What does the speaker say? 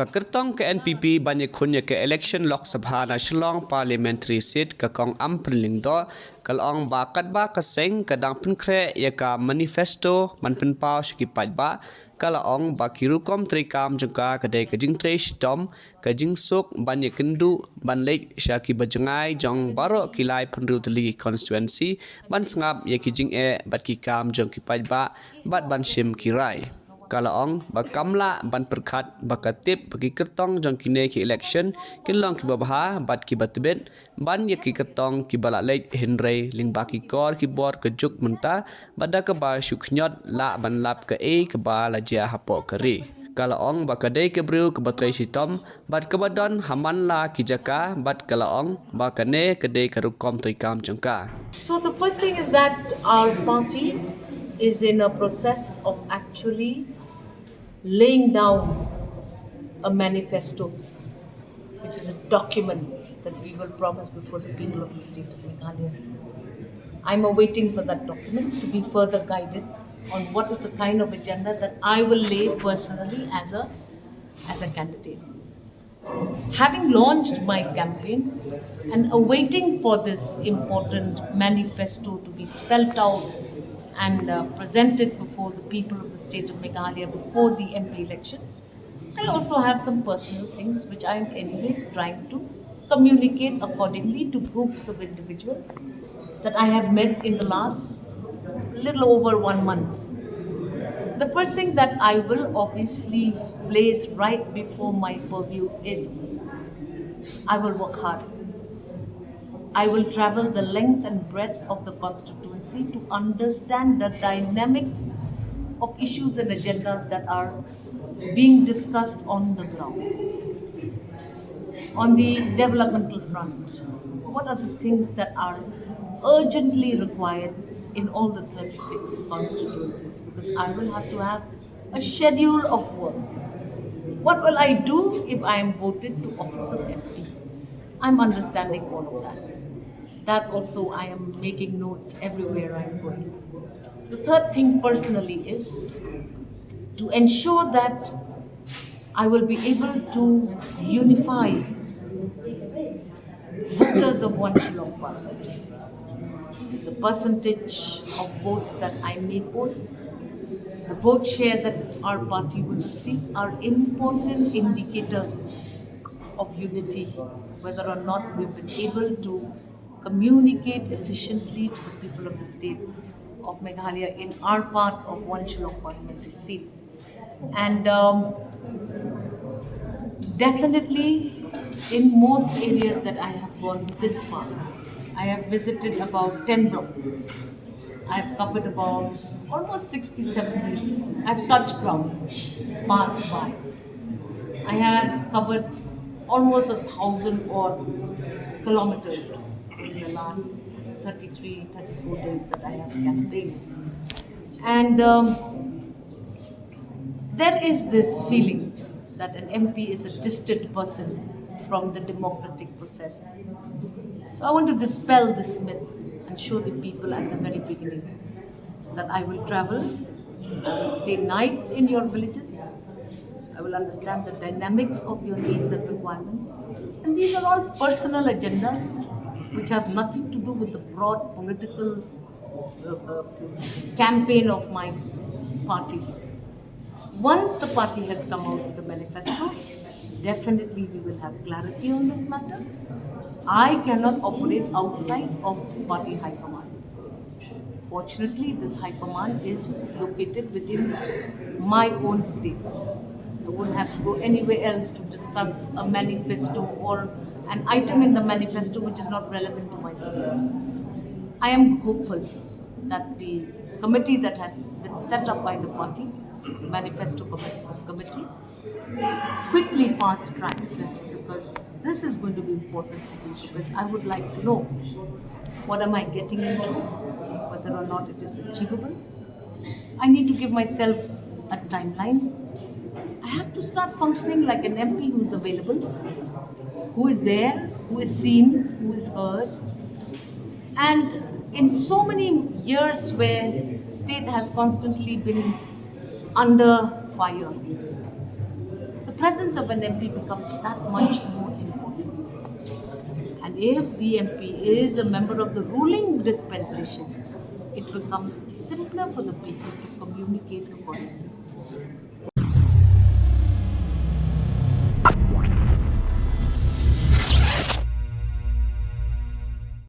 Kyrtong ke NPP banyak kunya ke election Lok Sabha na Shillong parliamentary seat ke kong ampriling do kalong bakat ba kaseng kadang penkre ya ka manifesto man penpau sikipaj ba kalong ba Rukom Treikam juga Kadei ke Jingtrei Shitom ke Jingsuk banyak kendu ban lek syaki bajengai Jong baro kilai penru teli constituency ban sengap ya ki jing bat ki kam jong kipaj ba bat ban shim kirai Kalaong bakamla ban perkat bakatip bagi Kyrtong jong kine ki election kilong ki babha bat ki batbet ban ye ki Kyrtong ki balalek Jingtrei ling baki kor ki bor ke juk menta bada ke ba syuknyot la ban lap ke ke ba la jia hapo keri Kalaong bakadei ke bru ke batrai Shitom bat ke badon haman la ki jaka bat kalaong bakane kadei ke Rukom Treikam jongka. So the first thing is that our party is in a process of actually laying down a manifesto, which is a document that we will promise before the people of the state of Meghalaya. I'm awaiting for that document to be further guided on what is the kind of agenda that I will lay personally as a candidate. Having launched my campaign and awaiting for this important manifesto to be spelt out and presented before the people of the state of Meghalaya before the MP elections, I also have some personal things which I am anyways trying to communicate accordingly to groups of individuals that I have met in the last little over 1 month. The first thing that I will obviously place right before my purview is I will work hard. I will travel the length and breadth of the constituency to understand the dynamics of issues and agendas that are being discussed on the ground. On the developmental front, what are the things that are urgently required in all the 36 constituencies? Because I will have to have a schedule of work. What will I do if I am voted to office of MP? I'm understanding all of that. That also I am making notes everywhere I'm going. The third thing personally is to ensure that I will be able to unify voters of one Shillong parliamentary seat. The percentage of votes that I may poll, the vote share that our party will receive are important indicators of unity, whether or not we've been able to communicate efficiently to the people of the state of Meghalaya in our part of one Shillong parliamentary seat. And definitely in most areas that I have gone this far, I have visited about 10 blocks. I have covered about almost 67 villages. I have touched ground, passed by. I have covered almost 1,000 odd kilometers in the last 33, 34 days that I have campaigned. And there is this feeling that an MP is a distant person from the democratic process. So I want to dispel this myth and show the people at the very beginning that I will travel, I will stay nights in your villages, I will understand the dynamics of your needs and requirements. And these are all personal agendas which have nothing to do with the broad political campaign of my party. Once the party has come out with the manifesto, definitely we will have clarity on this matter. I cannot operate outside of party high command. Fortunately, this high command is located within my own state. I won't have to go anywhere else to discuss a manifesto or an item in the manifesto which is not relevant to my state. I am hopeful that the committee that has been set up by the party, the manifesto committee, quickly fast tracks this, because this is going to be important for me, because I would like to know what am I getting into, whether or not it is achievable. I need to give myself a timeline. I have to start functioning like an MP who is available, who is there, who is seen, who is heard. And in so many years where state has constantly been under fire, the presence of an MP becomes that much more important. And if the MP is a member of the ruling dispensation, it becomes simpler for the people to communicate accordingly.